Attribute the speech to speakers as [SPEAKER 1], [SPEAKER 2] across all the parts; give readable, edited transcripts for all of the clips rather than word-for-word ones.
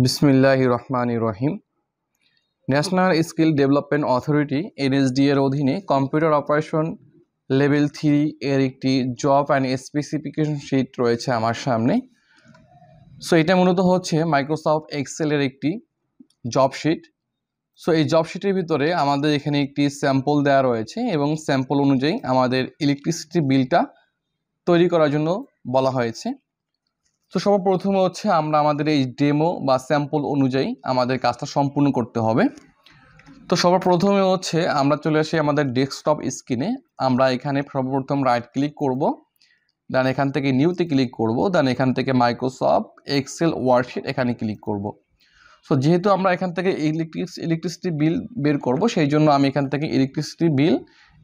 [SPEAKER 1] বিসমিল্লাহির রহমানির রহিম। National skill development authority NSD এর অধীনে কম্পিউটার অপারেশন লেভেল 3 এর একটি জব অ্যান্ড স্পেসিফিকেশন শিট রয়েছে আমার সামনে। সো এটা মূলত হচ্ছে মাইক্রোসফট এক্সেলের একটি জব শিট। সো এই জব শিটের ভিতরে আমাদের এখানে একটি স্যাম্পল দেওয়া রয়েছে এবং স্যাম্পল অনুযায়ী আমাদের ইলেকট্রিসিটি বিলটা তৈরি করার জন্য বলা হয়েছে। তো সর্বপ্রথমে হচ্ছে আমরা আমাদের এই ডেমো বা স্যাম্পল অনুযায়ী আমাদের কাজটা সম্পূর্ণ করতে হবে। তো সর্বপ্রথমে হচ্ছে আমরা চলে আসি আমাদের ডেস্কটপ স্ক্রিনে। আমরা এখানে সর্বপ্রথম রাইট ক্লিক করব, দেন এখান থেকে নিউতে ক্লিক করব, দেন এখান থেকে মাইক্রোসফট এক্সেল ওয়ার্কশিট এখানে ক্লিক করব। সো যেহেতু আমরা এখান থেকে ইলেকট্রিসিটি বিল বের করব, সেই জন্য আমি এখান থেকে ইলেকট্রিসিটি বিল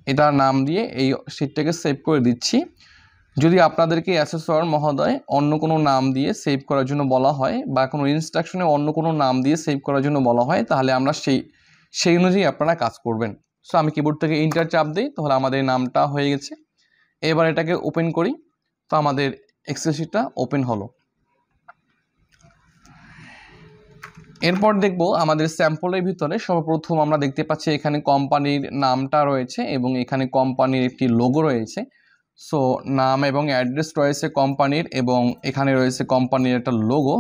[SPEAKER 1] এটার নাম দিয়ে এই শিটটাকে সেভ করে দিচ্ছি। যদি আপনাদেরকে অ্যাসেসর মহোদয় অন্য কোনো নাম দিয়ে সেভ করার জন্য বলা হয় বা কোনো ইনস্ট্রাকশনে অন্য কোনো নাম দিয়ে সেভ করার জন্য বলা হয়, তাহলে আমরা সেই অনুযায়ী আপনারা কাজ করবেন। সো আমি কিবোর্ড থেকে ইন্টার চাপ দিই, তাহলে আমাদের নামটা হয়ে গেছে। এবার এটাকে ওপেন করি, তো আমাদের এক্সেল শিটটা ওপেন হলো। এরপর দেখব আমাদের স্যাম্পলের ভিতরে সর্বপ্রথম আমরা দেখতে পাচ্ছি এখানে কোম্পানির নামটা রয়েছে এবং এখানে কোম্পানির একটি লোগো রয়েছে। সো নাম এবং অ্যাড্রেস রয়েছে কোম্পানির, এবং এখানে রয়েছে কোম্পানির একটা লোগো,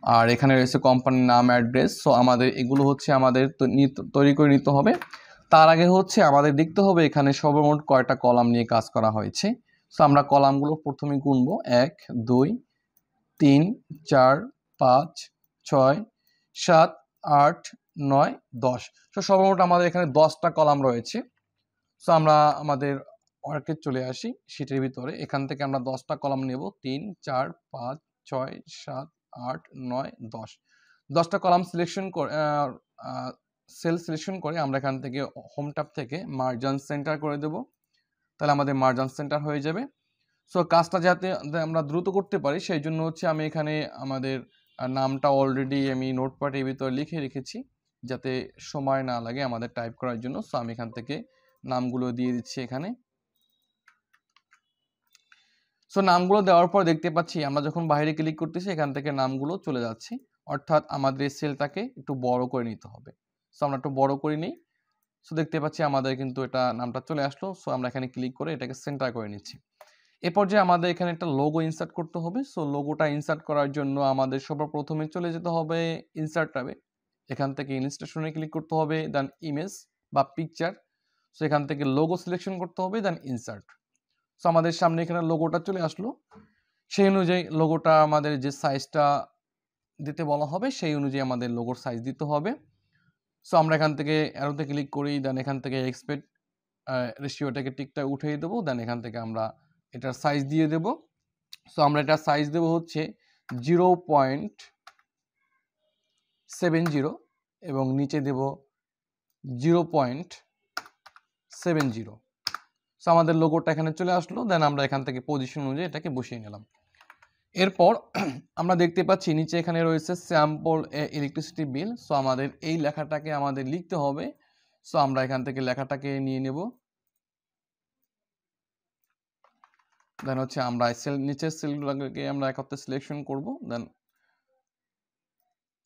[SPEAKER 1] আর এখানে রয়েছে কোম্পানির নাম, অ্যাড্রেস। সো আমাদের এগুলো হচ্ছে আমাদের তৈরি করে নিতে হবে। তার আগে হচ্ছে আমাদের দেখতে হবে এখানে সর্বমোট কয়টা কলাম নিয়ে কাজ করা হয়েছে। সো আমরা কলামগুলো প্রথমে গুনবো, 1 2 3 4 5 6 7 8 9 10। সো সর্বমোট আমাদের এখানে 10টা কলাম রয়েছে। সো আমরা আমাদের ওয়ার্কে চলে আসি শিটের ভিতরে। এখান থেকে আমরা 10টা কলাম নেব, 3 4 5 6 7 8 9 10। 10টা কলাম সিলেকশন করে সেল সিলেকশন করে আমরা এখান থেকে হোম ট্যাব থেকে মার্জান সেন্টার করে দেব, তাহলে আমাদের মার্জান সেন্টার হয়ে যাবে। সো কাজটা যাতে আমরা দ্রুত করতে পারি, সেই জন্য হচ্ছে আমি এখানে আমাদের নামটা অলরেডি আমি নোটপ্যাডের ভিতরে লিখে রেখেছি, যাতে সময় না লাগে আমাদের টাইপ করার জন্য। সো আমি এখান থেকে নামগুলো দিয়ে দিচ্ছি এখানে। সো নামগুলো দেওয়ার পর দেখতে পাচ্ছি আমরা যখন বাইরে ক্লিক করতেছি এখান থেকে নামগুলো চলে যাচ্ছে, অর্থাৎ আমাদের এই সেলটাকে একটু বড় করে নিতে হবে। সো আমরা একটু বড় করে নিই। সো দেখতে পাচ্ছি আমাদের কিন্তু এটা নামটা চলে আসলো। সো আমরা এখানে ক্লিক করে এটাকে সেন্টার করে নিচ্ছি। এ পর্যায়ে আমাদের এখানে একটা লোগো ইনসার্ট করতে হবে। সো লোগোটা ইনসার্ট করার জন্য আমাদের সর্বপ্রথমে চলে যেতে হবে ইনসার্ট ট্যাবে। এখান থেকে ইনস্টেশনে ক্লিক করতে হবে, দেন ইমেজ বা পিকচার। সো এখান থেকে লোগো সিলেকশন করতে হবে, দেন ইনসার্ট। সো আমাদের সামনে এখানে লোগোটা চলে আসলো। সেই অনুযায়ী লোগোটা আমাদের যে সাইজটা দিতে বলা হবে সেই অনুযায়ী আমাদের লোগোর সাইজ দিতে হবে। সো আমরা এখান থেকে অ্যারোতে ক্লিক করি, দেন এখান থেকে এক্সপেক্ট রেশিওটাকে টিকটা উঠিয়ে দেবো, দেন এখান থেকে আমরা এটার সাইজ দিয়ে দেব। সো আমরা এটার সাইজ দেব হচ্ছে 0.70 এবং নিচে দেব 0.70। সো আমাদের লোগোটা এখানে চলে আসলো, দেন আমরা এখান থেকে পজিশন অনুযায়ী এটাকে বসিয়ে নিলাম। এরপর আমরা দেখতে পাচ্ছি নিচে এখানে রয়েছে স্যাম্পল ইলেকট্রিসিটি বিল। সো আমাদের এই লেখাটাকে আমাদের লিখতে হবে। সো আমরা এখান থেকে লেখাটাকে নিয়ে নেব, দেন হচ্ছে আমরা নিচের সেলগুলোকে আমরা একত্রে সিলেকশন করব, দেন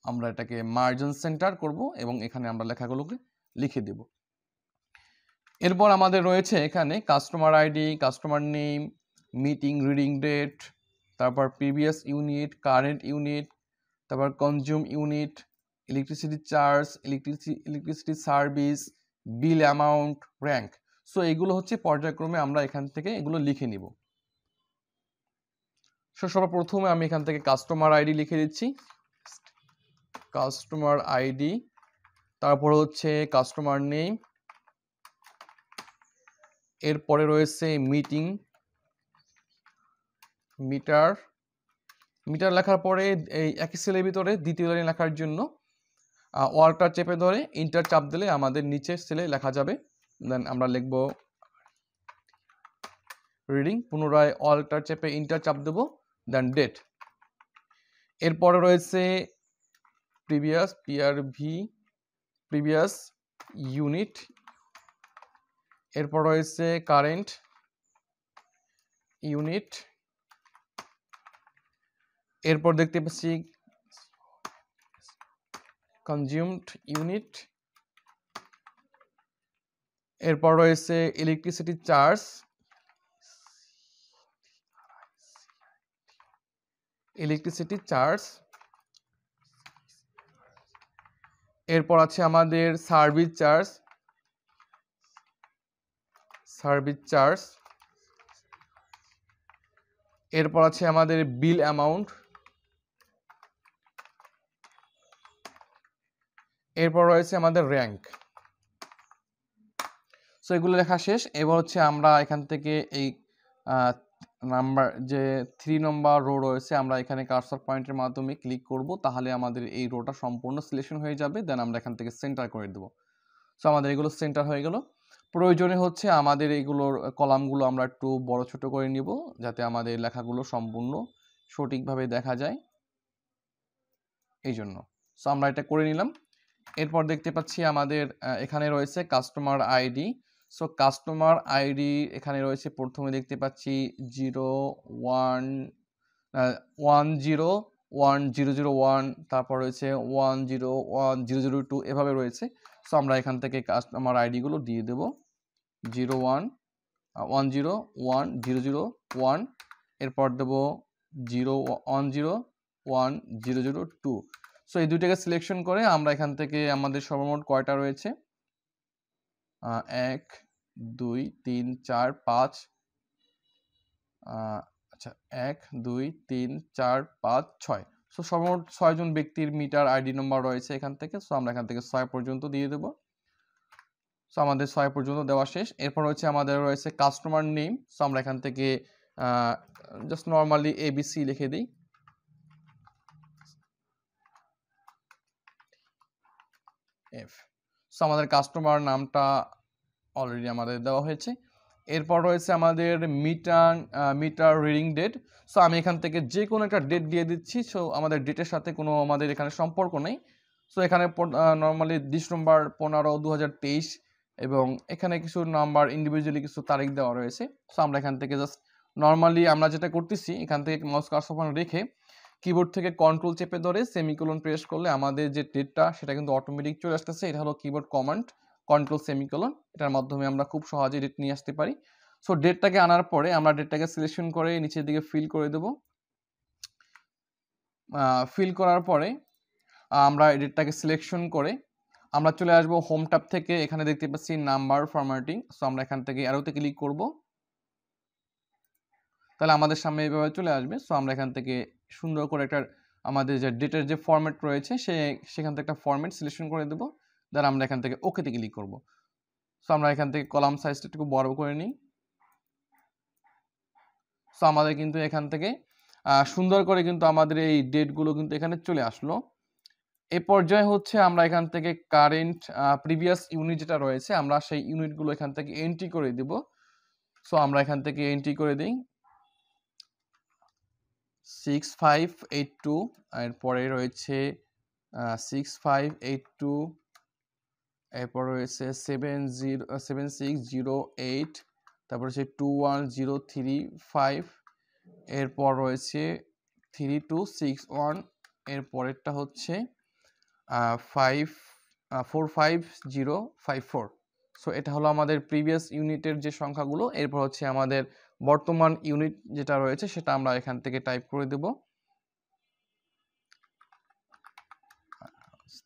[SPEAKER 1] আমরা এটাকে মার্জিন সেন্টার করব এবং এখানে আমরা লেখাগুলোকে লিখে দেব। এরপর আমাদের রয়েছে এখানে customer ID, customer name, meeting reading date, তারপর প্রিভিয়াস ইউনিট, কারেন্ট ইউনিট, তারপর consume unit, electricity charge, electricity service, bill amount, rank. So এগুলো হচ্ছে পর্যায়ক্রমে আমরা এখান থেকে এগুলো লিখে নিব। সো সর্বপ্রথমে আমি এখান থেকে কাস্টমার আইডি লিখে দিচ্ছি, কাস্টমার আইডি, তারপর হচ্ছে কাস্টমার নেম, এরপরে রয়েছে মিটিং, মিটার লেখার পরে এই একই সেলের ভিতরে দ্বিতীয় লাইন লেখার জন্য ওয়ালটা চেপে ধরে ইন্টার চাপ দিলে আমাদের নিচের সেলে লেখা যাবে। দেন আমরা লিখব রিডিং, পুনরায় ওয়ালটা চেপে ইন্টার চাপ দেব, দেন ডেট। এরপরে রয়েছে প্রিভিয়াস, পিআরভি, প্রিভিয়াস ইউনিট, এরপর রয়েছে কারেন্ট ইউনিট, এরপর দেখতে পাচ্ছি কনজিউমড ইউনিট। এরপর রয়েছে ইলেকট্রিসিটি চার্জ, ইলেকট্রিসিটি চার্জ। এরপর আছে আমাদের সার্ভিস চার্জ, সার্ভিস চার্জ। এরপর আছে আমাদের বিল অ্যামাউন্ট। এরপর রয়েছে আমাদের র্যাঙ্ক। সো এগুলো লেখা শেষ। এবার হচ্ছে আমরা এখান থেকে এই নাম্বার যে 3 নম্বর রো রয়েছে, আমরা এখানে কার্সর পয়েন্টের মাধ্যমে ক্লিক করব, তাহলে আমাদের এই রোটা সম্পূর্ণ সিলেকশন হয়ে যাবে। দেন আমরা এখান থেকে সেন্টার করে দেব। সো আমাদের এগুলো সেন্টার হয়ে গেল। প্রয়োজনে হচ্ছে আমাদের এইগুলোর কলামগুলো আমরা একটু বড় ছোট করে নিব, যাতে আমাদের লেখাগুলো সম্পূর্ণ সঠিকভাবে দেখা যায়, এই জন্য। সো আমরা এটা করে নিলাম। এরপর দেখতে পাচ্ছি আমাদের এখানে রয়েছে customer ID. So customer ID এখানে রয়েছে, প্রথমে দেখতে পাচ্ছি 01101001, তারপর রয়েছে 101002, এভাবে রয়েছে। সো আমরা এখান থেকে কাস্টমার আইডিগুলো দিয়ে দেব 01101001, এরপর দেব 01101002। সো এই দুইটাকে সিলেকশন করে আমরা এখান থেকে আমাদের সর্বমোট কয়টা রয়েছে, 1 2 3 4 5, আচ্ছা 1 2 3 4 5 6। সো সর্বমোট 6 জন ব্যক্তির মিটার আইডি নম্বর রয়েছে এখান থেকে। সো আমরা এখান থেকে 6 পর্যন্ত দিয়ে দেব। সো আমাদের 6 পর্যন্ত দেওয়া শেষ। এরপর হচ্ছে আমাদের রয়েছে কাস্টমার নেম। সো আমরা এখান থেকে জাস্ট নর্মালি ABC লিখে দিই। সো আমাদের কাস্টমার নামটা অলরেডি আমাদের দেওয়া হয়েছে। এরপর রয়েছে আমাদের মিটার রিডিং ডেট। সো আমি এখান থেকে যে কোনো একটা ডেট দিয়ে দিচ্ছি। সো আমাদের ডেটের সাথে কোনো আমাদের এখানে সম্পর্ক নেই। সো এখানে নর্মালি ডিসেম্বর 15, 2023, এবং এখানে কিছু নাম্বার ইন্ডিভিজুয়ালি কিছু তারিখ দেওয়া রয়েছে। সো আমরা এখান থেকে জাস্ট নর্মালি আমরা যেটা করতেছি, এখান থেকে মাউস কার্সর রেখে কিবোর্ড থেকে কন্ট্রোল চেপে ধরে সেমিকোলন প্রেস করলে আমাদের যে ডেটটা সেটা কিন্তু অটোমেটিক চলে আসতেছে। এটা হলো কিবোর্ড কমান্ড কন্ট্রোল সেমিকোলন, এটার মাধ্যমে আমরা খুব সহজে ডেট নিয়ে আসতে পারি। সো ডেটটাকে আনার পরে আমরা ডেটটাকে সিলেকশন করে নিচের দিকে ফিল করে দেব। ফিল করার পরে আমরা ডেটটাকে সিলেকশন করে আমরা চলে আসবো হোম ট্যাব থেকে। এখানে দেখতে পাচ্ছি নাম্বার ফরম্যাটিং। সো আমরা এখান থেকে অ্যারোতে ক্লিক করব, তাহলে আমাদের সামনে এইভাবে চলে আসবে। সো আমরা এখান থেকে সুন্দর করে একটা আমাদের যে ডেটের যে ফরম্যাট রয়েছে সেখান থেকে একটা ফরম্যাট সিলেকশন করে দেবো। দেন আমরা এখান থেকে ওকেতে ক্লিক করব। সো আমরা এখান থেকে কলাম সাইজটা একটু বড় করে নিই। সো আমাদের কিন্তু এখান থেকে সুন্দর করে কিন্তু আমাদের এই ডেটগুলো কিন্তু এখানে চলে আসলো। এই পর্যায়ে হচ্ছে আমরা এখান থেকে কারেন্ট প্রিভিয়াস ইউনিট যেটা রয়েছে, আমরা সেই ইউনিটগুলো এখান থেকে এন্ট্রি করে দিব। সো আমরা এখান থেকে এন্ট্রি করে দিই 6582, এরপরে রয়েছে 6582, এরপর রয়েছে 7608, তারপর হচ্ছে 21035, এরপর রয়েছে 3261, এরপরেরটা হচ্ছে 45054। সো এটা হলো আমাদের প্রিভিয়াস ইউনিটের যে সংখ্যাগুলো। এরপর হচ্ছে আমাদের বর্তমান ইউনিট যেটা রয়েছে সেটা আমরা এখান থেকে টাইপ করে দেব।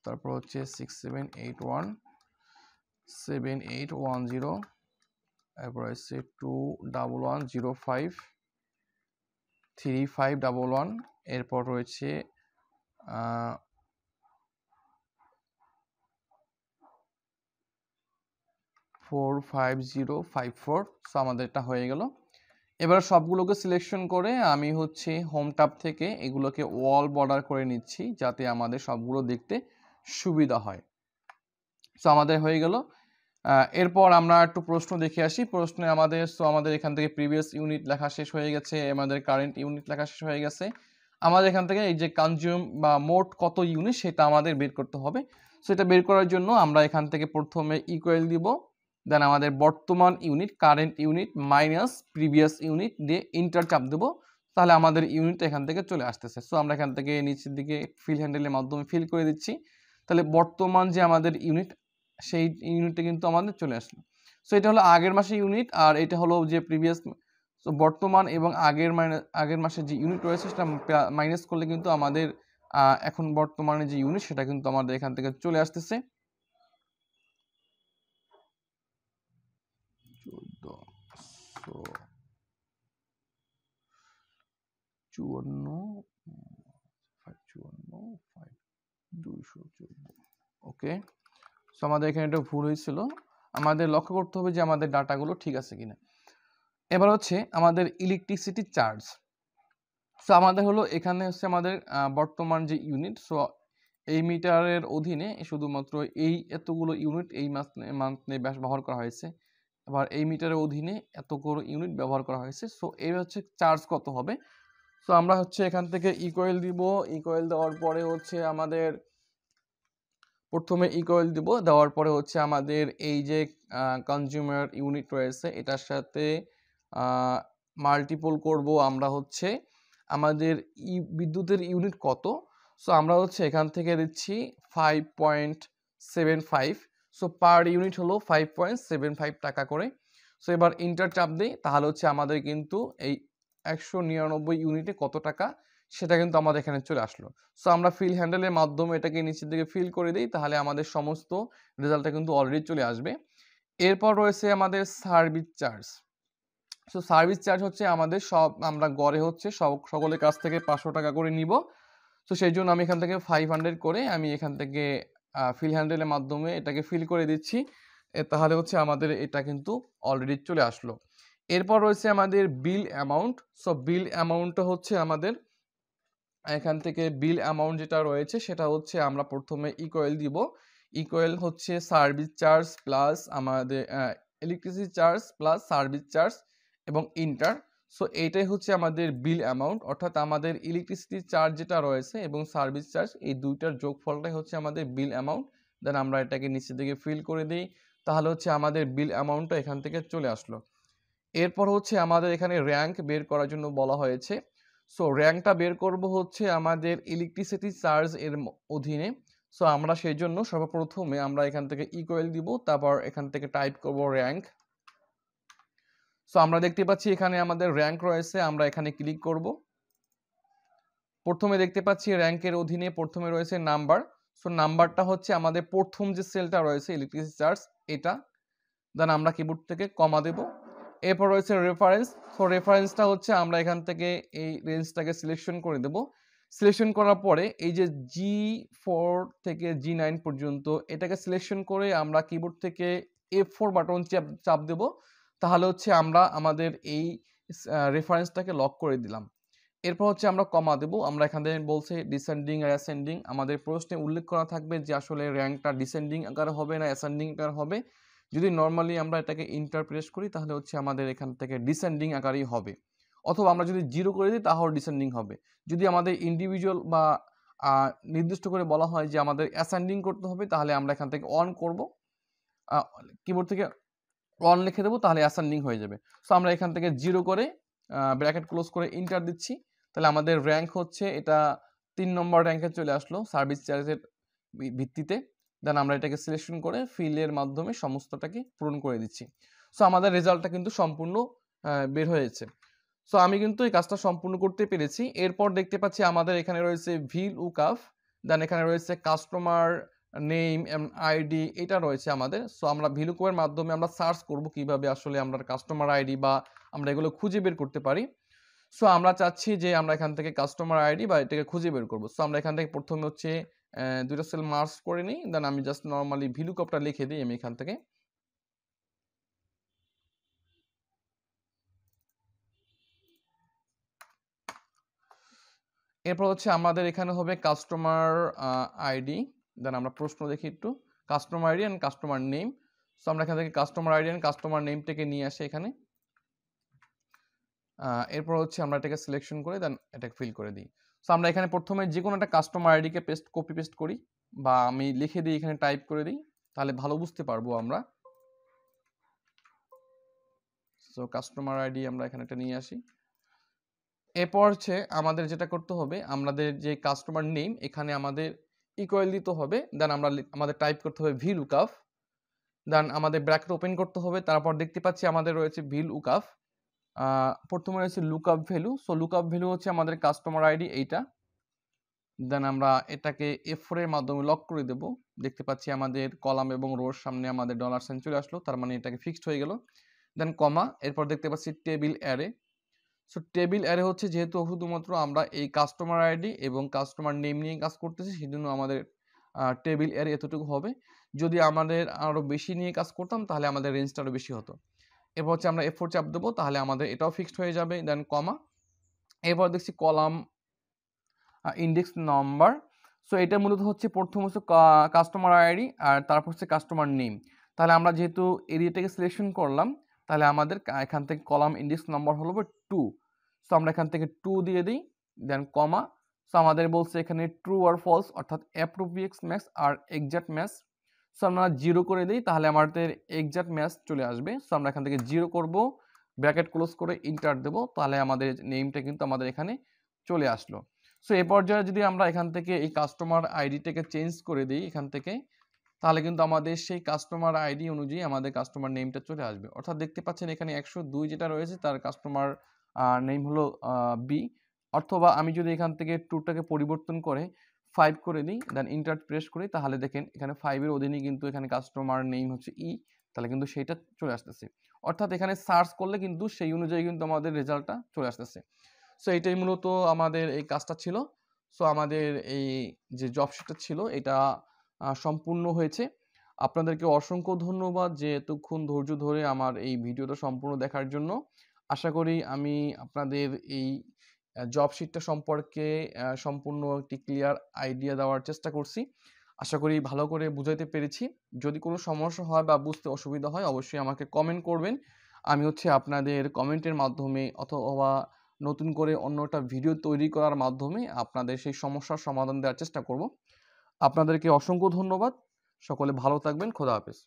[SPEAKER 1] তারপর হচ্ছে 67817810, এরপর হচ্ছে 211053511, এরপর রয়েছে 45054। সো আমাদের এটা হয়ে গেল। এবার সবগুলোকে সিলেকশন করে আমি হচ্ছে হোম ট্যাব থেকে এগুলোকে ওয়াল বর্ডার করে নিচ্ছি, যাতে আমাদের সবগুলো দেখতে সুবিধা হয়। সো আমাদের হয়ে গেল। এরপর আমরা একটু প্রশ্ন দেখে আসি। প্রশ্নে আমাদের এখান থেকে প্রিভিয়াস ইউনিট লেখা শেষ হয়ে গেছে, আমাদের কারেন্ট ইউনিট লেখা শেষ হয়ে গেছে। আমাদের এখান থেকে এই যে কনজিউম বা মোট কত ইউনিট সেটা আমাদের বের করতে হবে। সো এটা বের করার জন্য আমরা এখান থেকে প্রথমে ইকুয়াল দিব, দেন আমাদের বর্তমান unit current unit minus previous unit দিয়ে ইন্টার চাপ দেবো, তাহলে আমাদের ইউনিট এখান থেকে চলে আসতেছে। সো আমরা এখান থেকে নিচের দিকে ফিল হ্যান্ডেলের মাধ্যমে ফিল করে দিচ্ছি। তাহলে বর্তমান যে আমাদের ইউনিট, সেই ইউনিটটা কিন্তু আমাদের চলে আসলো। সো এটা হলো আগের মাসের ইউনিট, আর এটা হলো যে প্রিভিয়াস। সো বর্তমান এবং আগের মাসের যে ইউনিট রয়েছে সেটা মাইনাস করলে কিন্তু আমাদের এখন বর্তমানে যে ইউনিট সেটা কিন্তু আমাদের এখান থেকে চলে আসতেছে 1454 ওকে। সো আমাদের এখানে একটা ভুল হয়েছিল, আমাদের লক্ষ্য করতে হবে যে আমাদের ডাটাগুলো ঠিক আছে কিনা। এবার হচ্ছে আমাদের ইলেকট্রিসিটি চার্জ। সো আমাদের হলো এখানে হচ্ছে আমাদের বর্তমান যে ইউনিট, সো এই মিটারের অধীনে শুধুমাত্র এই এতগুলো ইউনিট এই মান্থে ব্যবহার করা হয়েছে। আবার এই মিটারের অধীনে এতগুলো ইউনিট ব্যবহার করা হয়েছে। সো এই হচ্ছে চার্জ কত হবে। সো আমরা হচ্ছে এখান থেকে ইকুয়াল দিব, ইকুয়াল দেওয়ার পরে হচ্ছে আমাদের প্রথমে ইকুয়াল দিব, দেওয়ার পরে হচ্ছে আমাদের এই যে কনজিউমার ইউনিট রয়েছে এটার সাথে মাল্টিপল করব আমরা হচ্ছে আমাদের বিদ্যুতের ইউনিট কত। সো আমরা হচ্ছে এখান থেকে দিচ্ছি 5.75। সো পার ইউনিট হলো 5.75 টাকা করে। সো এবার ইন্টার চাপ দিই, তাহলে হচ্ছে আমাদের কিন্তু এই 199 ইউনিটে কত টাকা সেটা কিন্তু আমাদের এখানে চলে আসলো। সো আমরা ফিল হ্যান্ডেলের মাধ্যমে এটাকে নিচের দিকে ফিল করে দিই, তাহলে আমাদের সমস্ত রেজাল্টটা কিন্তু অলরেডি চলে আসবে। এরপর রয়েছে আমাদের service charge. So service charge হচ্ছে আমাদের আমরা গড়ে হচ্ছে সকলের কাছ থেকে 500 টাকা করে নিব। সো সেই জন্য আমি এখান থেকে 500 করে আমি এখান থেকে ফিল হ্যান্ডেলের মাধ্যমে এটাকে ফিল করে দিচ্ছি। তাহলে হচ্ছে আমাদের এটা কিন্তু অলরেডি চলে আসলো। এরপর রয়েছে আমাদের বিল অ্যামাউন্ট। সো বিল অ্যামাউন্টটা হচ্ছে আমাদের এখান থেকে বিল অ্যামাউন্ট যেটা রয়েছে সেটা হচ্ছে আমরা প্রথমে ইকুয়াল দিব, ইকুয়াল হচ্ছে সার্ভিস চার্জ প্লাস আমাদের electricity charge plus service charge এবং ইন্টার। সো এইটাই হচ্ছে আমাদের বিল অ্যামাউন্ট, অর্থাৎ আমাদের ইলেকট্রিসিটি চার্জ যেটা রয়েছে এবং সার্ভিস চার্জ এই দুইটার যোগফলটাই হচ্ছে আমাদের বিল অ্যামাউন্ট। দেন আমরা এটাকে নিচের দিকে ফিল করে দিই, তাহলে হচ্ছে আমাদের বিল অ্যামাউন্টটা এখান থেকে চলে আসলো। এরপর হচ্ছে আমাদের এখানে র্যাঙ্ক বের করার জন্য বলা হয়েছে। সো র্যাঙ্কটা বের করব হচ্ছে আমাদের ইলেকট্রিসিটি চার্জ এর অধীনে। সো আমরা সেই জন্য সর্বপ্রথমে আমরা এখান থেকে ইকুয়াল দিব, তারপর এখান থেকে টাইপ করব র্যাঙ্ক। সো আমরা দেখতে পাচ্ছি এখানে আমাদের র্যাঙ্ক রয়েছে, আমরা এখানে ক্লিক করব। প্রথমে দেখতে পাচ্ছি র্যাঙ্কের অধীনে প্রথমে রয়েছে নাম্বার। সো নাম্বারটা হচ্ছে আমাদের প্রথম যে সেলটা রয়েছে ইলেকট্রিসিটি চার্জ এটা। দেন আমরা কিবোর্ড থেকে কমা দেব। এরপর রয়েছে রেফারেন্স। সো রেফারেন্সটা হচ্ছে আমরা এখান থেকে এই রেঞ্জটাকে সিলেকশন করে দেব। সিলেকশন করার পরে এই যে G4 থেকে G9 পর্যন্ত এটাকে সিলেকশন করে আমরা কিবোর্ড থেকে F4 বাটন চাপ দেব, তাহলে হচ্ছে আমরা আমাদের এই রেফারেন্সটাকে লক করে দিলাম। এরপর হচ্ছে আমরা কমা দেব। আমরা এখানে বলছে ডিসেন্ডিং আর অ্যাসেন্ডিং, আমাদের প্রশ্নে উল্লেখ করা থাকবে যে আসলে র্যাঙ্কটা ডিসেন্ডিং আকারে হবে না অ্যাসেন্ডিং আকারে হবে। যদি নর্মালি আমরা এটাকে ইন্টার প্রেস করি তাহলে হচ্ছে আমাদের এখান থেকে ডিসেন্ডিং আকারেই হবে, অথবা আমরা যদি 0 করে দিই তাহলে ডিসেন্ডিং হবে। যদি আমাদের ইন্ডিভিজুয়াল বা নির্দিষ্ট করে বলা হয় যে আমাদের অ্যাসেন্ডিং করতে হবে, তাহলে আমরা এখান থেকে অন করব, কিবোর্ড থেকে অন লিখে দেবো, তাহলে অ্যাসেন্ডিং হয়ে যাবে। সো আমরা এখান থেকে 0 করে ব্র্যাকেট ক্লোজ করে ইন্টার দিচ্ছি, তাহলে আমাদের র্যাঙ্ক হচ্ছে এটা 3 নম্বর র্যাঙ্কে চলে আসলো সার্ভিস চার্জের ভিত্তিতে। দেন আমরা এটাকে সিলেকশন করে ফিলের মাধ্যমে সমস্তটাকে পূরণ করে দিচ্ছি। সো আমাদের রেজাল্টটা কিন্তু সম্পূর্ণ বের হয়েছে। সো আমি কিন্তু এই কাজটা সম্পূর্ণ করতে পেরেছি। এরপর দেখতে পাচ্ছি আমাদের এখানে রয়েছে VLOOKUP, দেন এখানে রয়েছে কাস্টমার নেম এবং আইডি, এটা রয়েছে আমাদের। সো আমরা VLOOKUP এর মাধ্যমে আমরা সার্চ করব কিভাবে আসলে আমরা কাস্টমার আইডি বা আমরা এগুলো খুঁজে বের করতে পারি। সো আমরা চাচ্ছি যে আমরা এখান থেকে কাস্টমার আইডি বা এটাকে খুঁজে বের করব। সো আমরা এখান থেকে প্রথমে হচ্ছে দুটো সেল মার্জ করে নিই, দেন আমি জাস্ট নর্মালি VLOOKUPটা লিখে দিই আমি এখান থেকে। এরপর হচ্ছে আমাদের এখানে হবে কাস্টমার আইডি, দেন আমরা প্রশ্ন দেখি একটু, customer ID and customer name. So আমরা এখান থেকে কাস্টমার আইডি অ্যান্ড কাস্টমার নেমটাকে নিয়ে আসি এখানে। এরপর হচ্ছে আমরা এটাকে সিলেকশন করে দেন এটাকে ফিল করে দিই। সো আমরা এখানে প্রথমে যে কোনো একটা কাস্টমার আইডিকে কপি পেস্ট করি, বা আমি লিখে দিই এখানে টাইপ করে দিই, তাহলে ভালো বুঝতে পারবো আমরা। সো কাস্টমার আইডি আমরা এখানে একটা নিয়ে আসি। এরপর হচ্ছে আমাদের যেটা করতে হবে, আমাদের যে কাস্টমার নেম এখানে আমাদের ইকুয়াল দিতে হবে, দেন আমাদের টাইপ করতে হবে ভি লুকআপ, দেন আমাদের ব্র্যাকেট ওপেন করতে হবে, তারপর দেখতে পাচ্ছি আমাদের রয়েছে ভি লুকআপ, প্রথমে রয়েছে lookup value. So lookup value হচ্ছে আমাদের কাস্টমার আইডি এইটা, দেন আমরা এটাকে F4 এর মাধ্যমে লক করে দেব। দেখতে পাচ্ছি আমাদের কলাম এবং রোর সামনে আমাদের ডলার সাইন চলে আসলো, তার মানে এটাকে ফিক্সড হয়ে গেল। দেন কমা, এরপর দেখতে পাচ্ছি table array. So table array হচ্ছে যেহেতু শুধুমাত্র আমরা এই কাস্টমার আইডি এবং কাস্টমার নেম নিয়ে কাজ করতেছি, সেজন্য আমাদের টেবিল অ্যারে এতটুকু হবে। যদি আমাদের আরও বেশি নিয়ে কাজ করতাম তাহলে আমাদের রেঞ্জটা আরও বেশি হতো। এরপর হচ্ছে আমরা F4 চাপ দেবো, তাহলে আমাদের এটাও ফিক্সড হয়ে যাবে। দেন কমা, এরপর দেখছি কলাম ইন্ডেক্স নাম্বার। সো এটা মূলত হচ্ছে প্রথম হচ্ছে কাস্টমার আইডি আর তারপর হচ্ছে কাস্টমার নেম। তাহলে আমরা যেহেতু এরিয়াটাকে সিলেকশন করলাম, তাহলে আমাদের এখান থেকে কলাম ইন্ডেক্স নাম্বার হলো 2। সো আমরা এখান থেকে 2 দিয়ে দিই, দেন কমা। সো আমাদের বলছে এখানে ট্রু আর ফলস, অর্থাৎ অ্যাপ্রোপ্রিয়েট ম্যাচ আর এক্সাক্ট ম্যাচ। সো আমরা 0 করে দিই, তাহলে আমাদের এক্সাক্ট ম্যাচ চলে আসবে। সো আমরা এখান থেকে 0 করব, ব্র্যাকেট ক্লোজ করে ইন্টার দেবো, তাহলে আমাদের নেমটা কিন্তু আমাদের এখানে চলে আসলো। সো এই পর্যায়ে যদি আমরা এখান থেকে এই কাস্টমার আইডিটাকে চেঞ্জ করে দিই এখান থেকে, তাহলে কিন্তু আমাদের সেই কাস্টমার আইডি অনুযায়ী আমাদের কাস্টমার নেমটা চলে আসবে। অর্থাৎ দেখতে পাচ্ছেন এখানে 102 যেটা রয়েছে তার কাস্টমার নেম হলো বি। অথবা আমি যদি এখান থেকে 2টাকে পরিবর্তন করে 5 করে দিই, দেন ইন্টার প্রেস করি, তাহলে দেখেন এখানে 5 এর অধীনে কিন্তু এখানে কাস্টমার নেম হচ্ছে ই, তাহলে কিন্তু সেইটা চলে আসতেছে। অর্থাৎ এখানে সার্চ করলে কিন্তু সেই অনুযায়ী কিন্তু আমাদের রেজাল্টটা চলে আসতেছে। সো এইটাই মূলত আমাদের এই কাজটা ছিল। সো আমাদের এই যে জব শিটটা ছিল এটা সম্পূর্ণ হয়েছে। আপনাদেরকে অসংখ্য ধন্যবাদ যে এতক্ষণ ধৈর্য ধরে আমার এই ভিডিওটা সম্পূর্ণ দেখার জন্য। আশা করি আমি আপনাদের এই জব শিটটা সম্পর্কে সম্পূর্ণ একটি ক্লিয়ার আইডিয়া দেওয়ার চেষ্টা করছি। আশা করি ভালো করে বুঝাইতে পেরেছি। যদি কোনো সমস্যা হয় বা বুঝতে অসুবিধা হয় অবশ্যই আমাকে কমেন্ট করবেন। আমি হচ্ছে আপনাদের কমেন্টের মাধ্যমে অথবা নতুন করে অন্য একটা ভিডিও তৈরি করার মাধ্যমে আপনাদের সেই সমস্যার সমাধান দেওয়ার চেষ্টা করব। আপনাদেরকে অসংখ্য ধন্যবাদ। সকলে ভালো থাকবেন। খোদা হাফেজ।